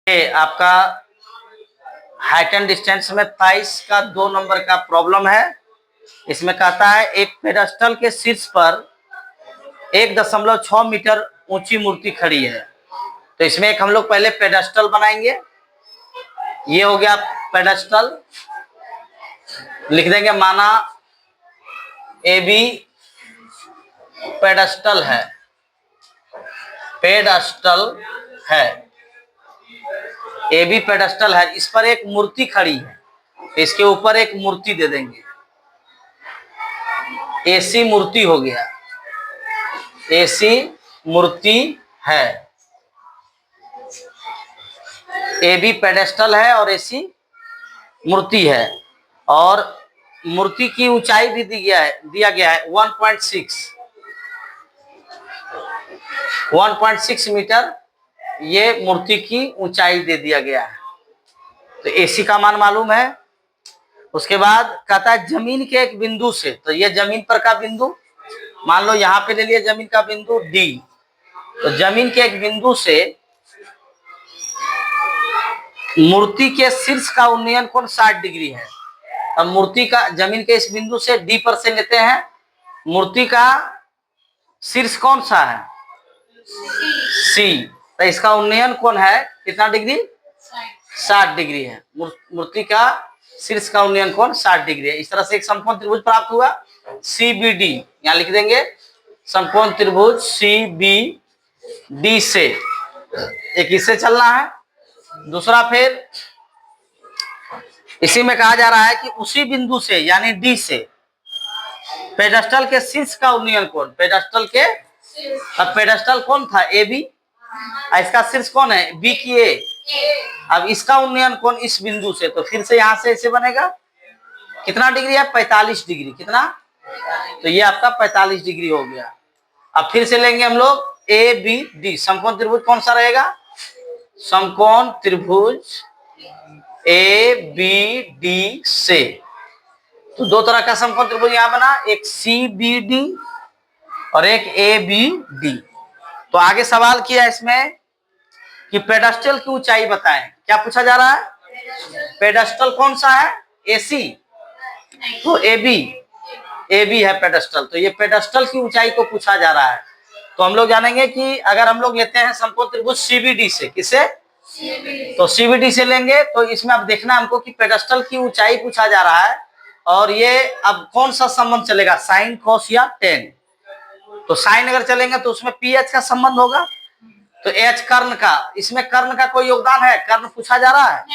ये आपका height and distance में 23 का 2 नंबर का प्रॉब्लम है। इसमें कहता है एक पेडस्टल के शीर्ष पर 1.6 मीटर ऊंची मूर्ति खड़ी है। तो इसमें एक हम लोग पहले पेडस्टल बनाएंगे। ये हो गया पेडस्टल, लिख देंगे माना ए बी पेडस्टल है, पेडस्टल है, ए बी पेडस्टल है। इस पर एक मूर्ति खड़ी है, इसके ऊपर एक मूर्ति दे देंगे, एसी मूर्ति हो गया, एसी मूर्ति है। ए बी पेडेस्टल है और एसी मूर्ति है, और मूर्ति की ऊंचाई भी दिया गया है 1.6 मीटर। ये मूर्ति की ऊंचाई दे दिया गया है। तो एसी का मान मालूम है। उसके बाद कहता है जमीन के एक बिंदु से, तो ये जमीन पर का बिंदु मान लो यहां पे ले लिया, जमीन का बिंदु डी। तो जमीन के एक बिंदु से मूर्ति के शीर्ष का उन्नयन कोण 60 डिग्री है। अब मूर्ति का जमीन के इस बिंदु से डी पर से लेते हैं, मूर्ति का शीर्ष कौन सा है, सी। तो इसका उन्नयन कोण है कितना डिग्री, 60 डिग्री है। मूर्ति का शीर्ष का उन्नयन कोण 60 डिग्री है। इस तरह से एक समकोण त्रिभुज प्राप्त हुआ CBD। यहाँ लिख देंगे समकोण त्रिभुज CBD से एक इससे चलना है। दूसरा फिर इसी में कहा जा रहा है कि उसी बिंदु से यानी डी से पेडस्टल के शीर्ष का उन्नयन कोण, पेडस्टल के, अब पेडस्टल कौन था ए बी, इसका शीर्ष कौन है बी की ए। अब इसका उन्नयन कोण इस बिंदु से, तो फिर से यहां से ऐसे बनेगा कितना डिग्री है, 45 डिग्री। कितना, तो ये आपका 45 डिग्री हो गया। अब फिर से लेंगे हम लोग ए बी डी, समकोण त्रिभुज कौन सा रहेगा, समकोण त्रिभुज ए बी डी से। तो दो तरह का समकोण त्रिभुज यहां बना, एक CBD और एक ABD। तो आगे सवाल किया इसमें कि पेडस्टल की ऊंचाई बताएं। क्या पूछा जा रहा है, पेडस्टल कौन सा है, AC, तो AB है पेडस्टल। तो ये पेडस्टल की ऊंचाई को पूछा जा रहा है। तो हम लोग जानेंगे कि अगर हम लोग लेते हैं समकोण त्रिभुज CBD से, किसे, तो CBD से लेंगे। तो इसमें अब देखना हमको कि पेडस्टल की ऊंचाई पूछा जा रहा है, और ये अब कौन सा संबंध चलेगा, साइन, कॉस या टेन। तो साइन अगर चलेंगे तो उसमें PH का संबंध होगा, तो H कर्ण का, इसमें कर्ण का कोई योगदान है, कर्ण पूछा जा रहा है,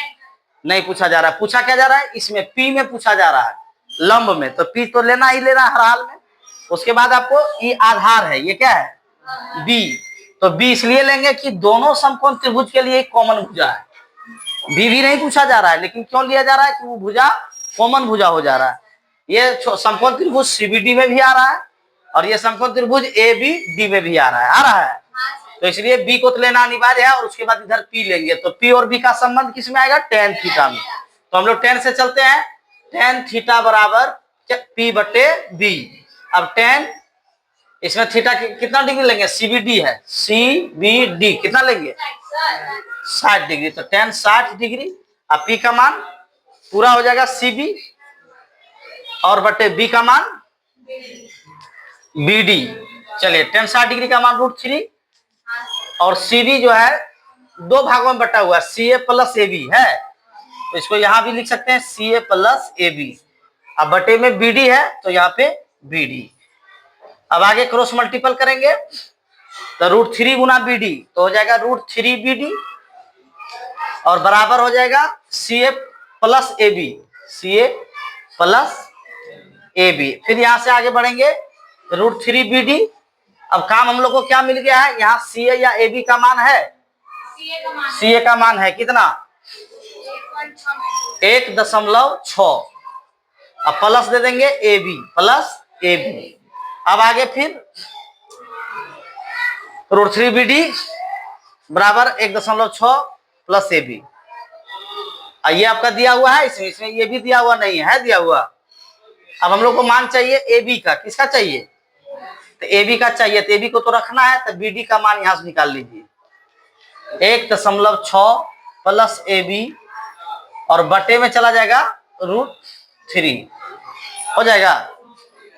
नहीं पूछा जा रहा है। पूछा क्या जा रहा है, इसमें P में पूछा जा रहा है, लंब में। तो P तो लेना ही लेना हर हाल में। उसके बाद आपको ये आधार है, ये क्या है B। तो B इसलिए लेंगे कि दोनों समकोण त्रिभुज के लिए कॉमन भुजा है। भी नहीं पूछा जा रहा है, लेकिन क्यों लिया जा रहा है कि वो भुजा कॉमन भुजा हो जा रहा है। ये समकोण त्रिभुज CBD में भी आ रहा है, और ये समकोण त्रिभुज ABD में भी आ रहा है। तो इसलिए B को तो लेना अनिवार्य है, और उसके बाद इधर P लेंगे। तो P और B का संबंध किस में आएगा, tan थीटा में। तो हम लोग tan से चलते हैं, tan थीटा बराबर P/B। अब tan, इसमें थीटा कितना डिग्री लेंगे, CBD है, CBD कितना लेंगे, 60 डिग्री। तो tan 60 डिग्री। अब P का मान पूरा हो जाएगा CB और बटे B का मान BD। चलिए tan 60 डिग्री का मान √3, और CB जो है 2 भागों में बटा हुआ है, CA + AB है। तो इसको यहां भी लिख सकते हैं CA + AB। अब बटे में BD है, तो यहाँ पे BD। अब आगे क्रॉस मल्टीपल करेंगे तो √3 गुना BD, तो हो जाएगा √3BD, और बराबर हो जाएगा CA + AB, CA + AB। फिर यहां से आगे बढ़ेंगे √3BD। अब काम हम लोग को क्या मिल गया है, यहाँ CA या AB का मान है, CA का मान है कितना, 1.6। अब प्लस दे देंगे AB +AB। अब आगे फिर √3BD बराबर 1.6 + AB। ये आपका दिया हुआ है, इसमें ये भी दिया हुआ नहीं है, दिया हुआ। अब हम लोग को मान चाहिए AB का, किसका चाहिए, तो AB का चाहिए। तो AB को तो रखना है, तो BD का मान यहां से निकाल लीजिए, 1.6 प्लस ए बी और बटे में चला जाएगा √3 हो जाएगा।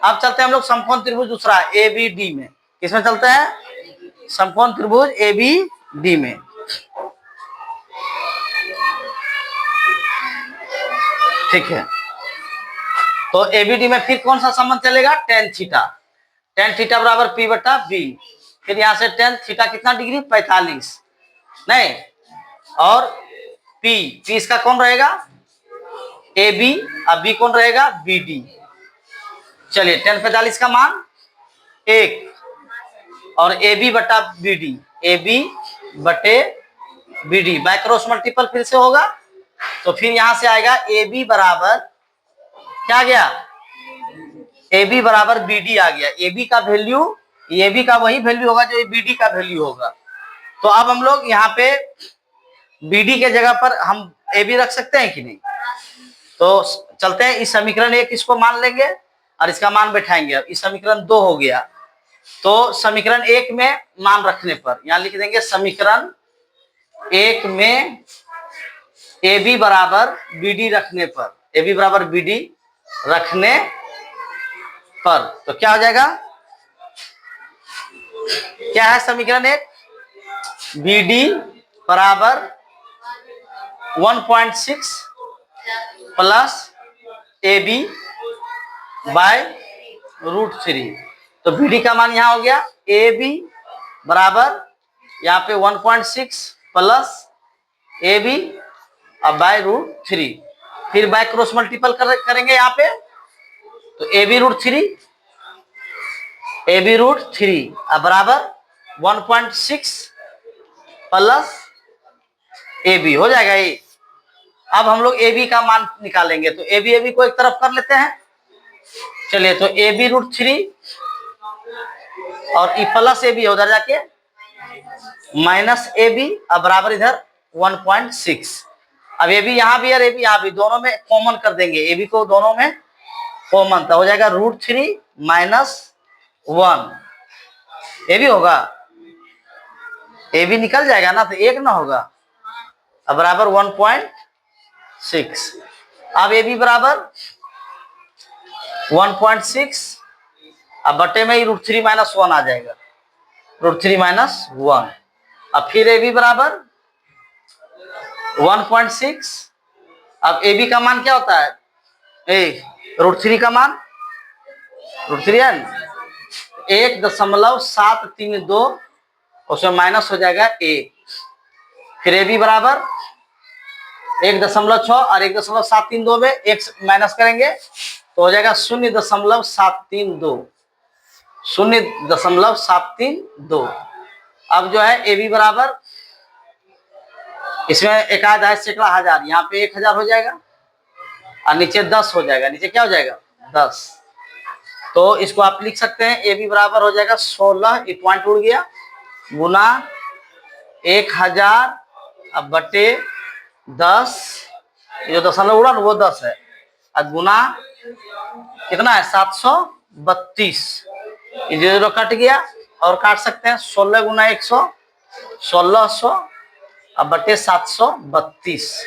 अब चलते हैं हम लोग समकोण त्रिभुज दूसरा ए बी डी में। किसमें चलते हैं? समकोण त्रिभुज ए बी डी में। ठीक है, तो एबीडी में फिर कौन सा संबंध चलेगा? Tan theta. टेन थीटा बराबर पी बटा बी। फिर यहां से टेन थीटा कितना डिग्री? 45 नहीं, और पी इसका कौन रहेगा? ए बी, अब बी कौन रहेगा? B D. चलिए, टेन 45 का मान 1 और ए बी बटा बी डी, ए बी बटे b d by cross multiple फिर से होगा, तो फिर यहां से आएगा ए बी बराबर क्या आ गया? ए बी बराबर बी डी आ गया। ए बी का वैल्यू, ए बी का वही वैल्यू होगा जो बी डी का वैल्यू होगा। तो अब हम लोग यहाँ पे बी डी के जगह पर हम ए बी रख सकते हैं कि नहीं? तो चलते हैं, इस समीकरण 1 इसको मान लेंगे और इसका मान बैठाएंगे। अब इस समीकरण 2 हो गया, तो समीकरण 1 में मान रखने पर यहां लिख देंगे समीकरण 1 में ए बी बराबर बी डी रखने पर, ए बी बराबर बी डी रखने पर तो क्या हो जाएगा? क्या है समीकरण 1? बी डी बराबर 1.6 प्लस ए बी बाय √3। तो बी डी का मान यहां हो गया ए बी बराबर यहाँ पे 1.6 प्लस ए बी अब बाय √3। फिर बाय क्रॉस मल्टीपल करेंगे यहाँ पे, तो ए बी √3 अब बराबर 1.6 प्लस ए बी हो जाएगा ये। अब हम लोग ए बी का मान निकालेंगे, तो ए बी को एक तरफ कर लेते हैं। चलिए, तो ए बी √3 और ई प्लस ए बी उधर जाके माइनस ए बी अब बराबर इधर 1.6। अब ए बी यहाँ भी और ए बी यहाँ भी, दोनों में कॉमन कर देंगे, ए बी को दोनों में कॉमन, तो हो जाएगा √3 माइनस 1 ए बी होगा। ए बी निकल जाएगा ना, तो 1 ना होगा, अब बराबर 1.6। अब ए बी बराबर 1.6 अब बटे में ही √3 माइनस 1 आ जाएगा, √3 माइनस 1। अब फिर ए बी बराबर 1.6। अब ए बी का मान क्या होता है? √3 का मान, √3 है 1.732, उसमें माइनस हो जाएगा 1। फिर ए बी बराबर 1.6 और 1.732 में 1 माइनस करेंगे तो हो जाएगा 0.732, 0.732। अब जो है ए बी बराबर, इसमें एक आध है सैकड़ा हजार, यहाँ पे 1000 हो जाएगा और नीचे 10 हो जाएगा, नीचे क्या हो जाएगा? 10। तो इसको आप लिख सकते हैं ए बी बराबर हो जाएगा 16, ये पॉइंट उड़ गया, गुना 1000 अब बटे 10, जो दशमलव उड़ा ना वो 10 है, और गुना कितना है? 732। ये जो कट गया और काट सकते हैं, 16 गुना 100 1600 अब बटे 732।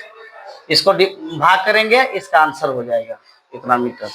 इसको भाग करेंगे, इसका आंसर हो जाएगा इतना मीटर।